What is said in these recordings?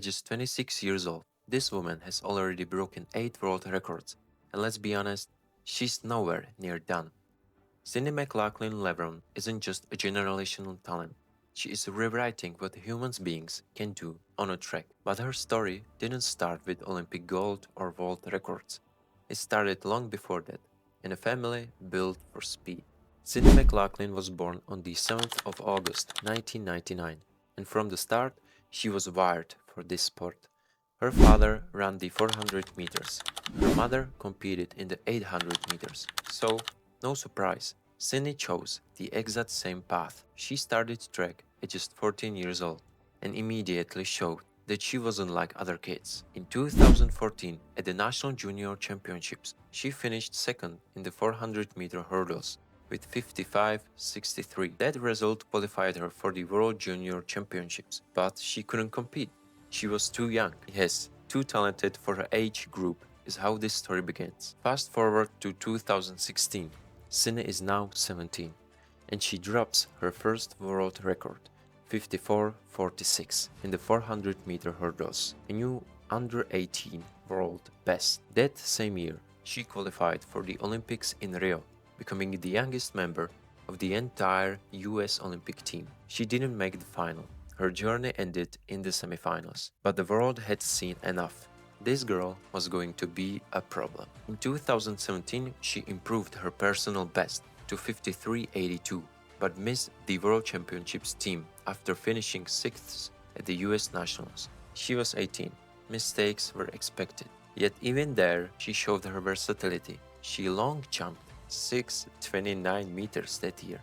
at just 26 years old. This woman has already broken 8 world records, and let's be honest, she's nowhere near done. Cindy mclaughlin isn't just a generational talent. She is rewriting what human beings can do on a track. But her story didn't start with Olympic gold or world records. It started long before that, in a family built for speed. Cindy mclaughlin was born on the 7th of August 1999, and from the start, she was wired for this sport. Her father ran the 400 meters. Her mother competed in the 800 meters. So, no surprise, Cindy chose the exact same path. She started track at just 14 years old and immediately showed that she wasn't like other kids. In 2014, at the National Junior Championships, she finished second in the 400-meter hurdles with 55.63. That result qualified her for the World Junior Championships, but she couldn't compete. She was too young. Yes, too talented for her age group is how this story begins. Fast forward to 2016. Cindy is now 17, and she drops her first world record, 54.46, in the 400-meter hurdles, a new under-18 world best. That same year, she qualified for the Olympics in Rio, becoming the youngest member of the entire US Olympic team. She didn't make the final. Her journey ended in the semifinals, but the world had seen enough. This girl was going to be a problem. In 2017, she improved her personal best to 53.82, but missed the World Championships team after finishing 6th at the US Nationals. She was 18. Mistakes were expected. Yet even there, she showed her versatility. She long jumped 6.29 meters that year.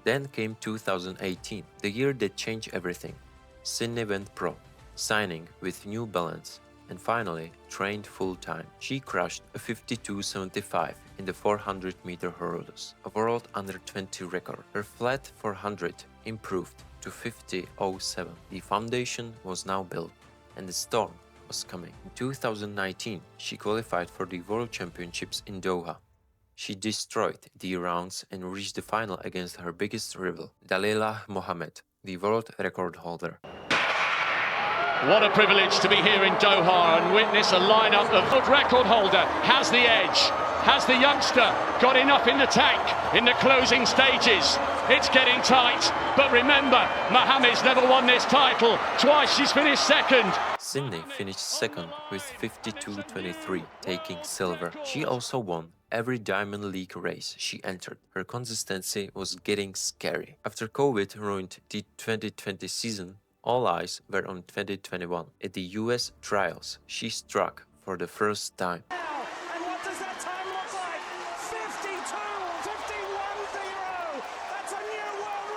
Then came 2018, the year that changed everything. Cindy went pro, signing with New Balance, and finally trained full-time. She crushed a 52.75 in the 400-meter hurdles, a world under-20 record. Her flat 400 improved to 50.07. The foundation was now built, and the storm was coming. In 2019, she qualified for the World Championships in Doha. She destroyed the rounds and reached the final against her biggest rival, Dalila Mohammed, the world record holder. What a privilege to be here in Doha and witness a lineup of world record holder has the edge. Has the youngster got enough in the tank in the closing stages? It's getting tight, but remember, Mohammed's never won this title. Twice she's finished second. Cindy finished second with 52.23, taking silver. She also won every Diamond League race she entered. Her consistency was getting scary. After COVID ruined the 2020 season, all eyes were on 2021. At the US trials, she struck for the first time. And what does that time look like? 52.51.0. That's a new world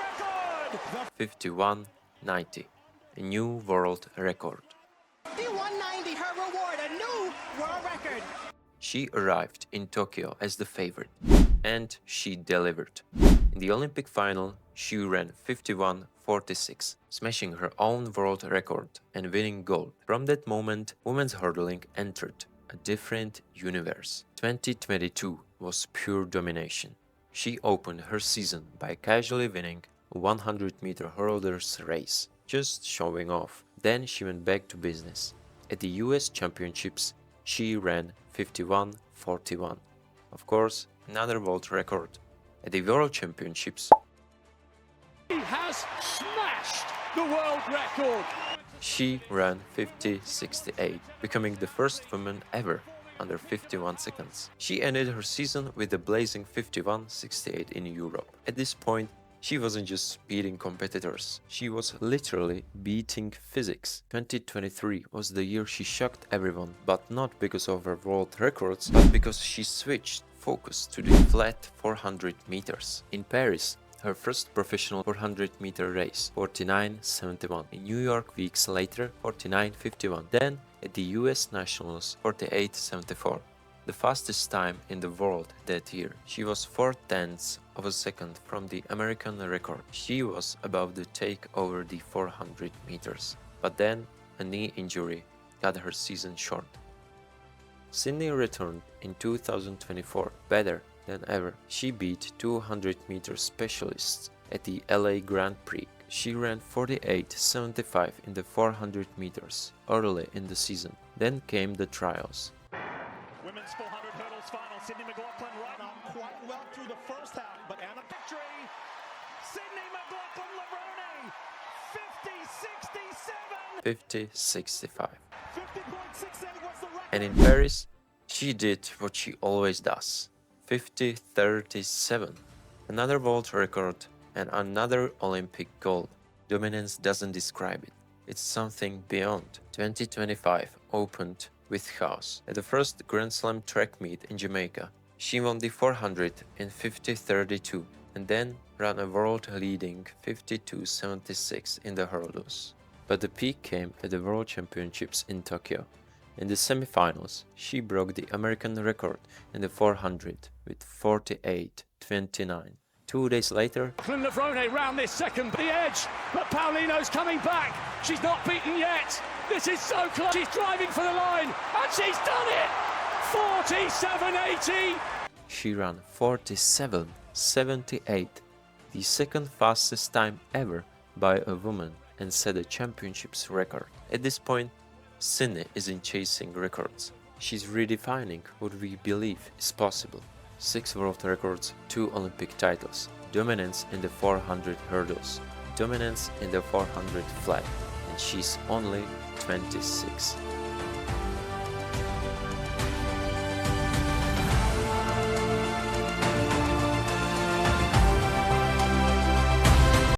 record. 51.90, a new world record. 51.90, her reward, a new world record. She arrived in Tokyo as the favorite, and she delivered. In the Olympic final, she ran 51.46, smashing her own world record and winning gold. From that moment, women's hurdling entered a different universe. 2022 was pure domination. She opened her season by casually winning a 100-meter hurdles race, just showing off. Then she went back to business. At the US Championships, she ran 51.41. Of course, another world record. At the World Championships, He has smashed the world record. she ran 50.68, becoming the first woman ever under 51 seconds. She ended her season with a blazing 51.68 in Europe. At this point, she wasn't just beating competitors, she was literally beating physics. 2023 was the year she shocked everyone, but not because of her world records, but because she switched focus to the flat 400 meters. In Paris, her first professional 400-meter race, 49.71. In New York weeks later, 49.51. Then at the US Nationals, 48.74. The fastest time in the world that year. She was 4/10 of a second from the American record. She was about to take over the 400 meters. But then a knee injury cut her season short. Sydney returned in 2024 better than ever. She beat 200 meter specialists at the LA Grand Prix. She ran 48.75 in the 400 meters early in the season. Then came the trials. Women's 400 hurdles final. Sydney McLaughlin right on quite well through the first half, but Anna victory. Sydney McLaughlin Levrone 50.65. 50.68 was the record. And in Paris, she did what she always does. 50.37. Another world record and another Olympic gold. Dominance doesn't describe it. It's something beyond. 2025 opened with chaos. At the first Grand Slam track meet in Jamaica, she won the 400 in 50.32 and then ran a world-leading 52.76 in the hurdles. But the peak came at the World Championships in Tokyo. In the semifinals, she broke the American record in the 400 with 48.29. 2 days later, Levrone round this second, the edge, but Paulino's coming back. She's not beaten yet. This is so close. She's driving for the line, and she's done it. 47.80. she ran 47.78, the second fastest time ever by a woman, and set a championships record. At this point, Sydney isn't chasing records. She's redefining what we believe is possible. 6 world records, 2 Olympic titles, dominance in the 400 hurdles, dominance in the 400 flat, and she's only 26.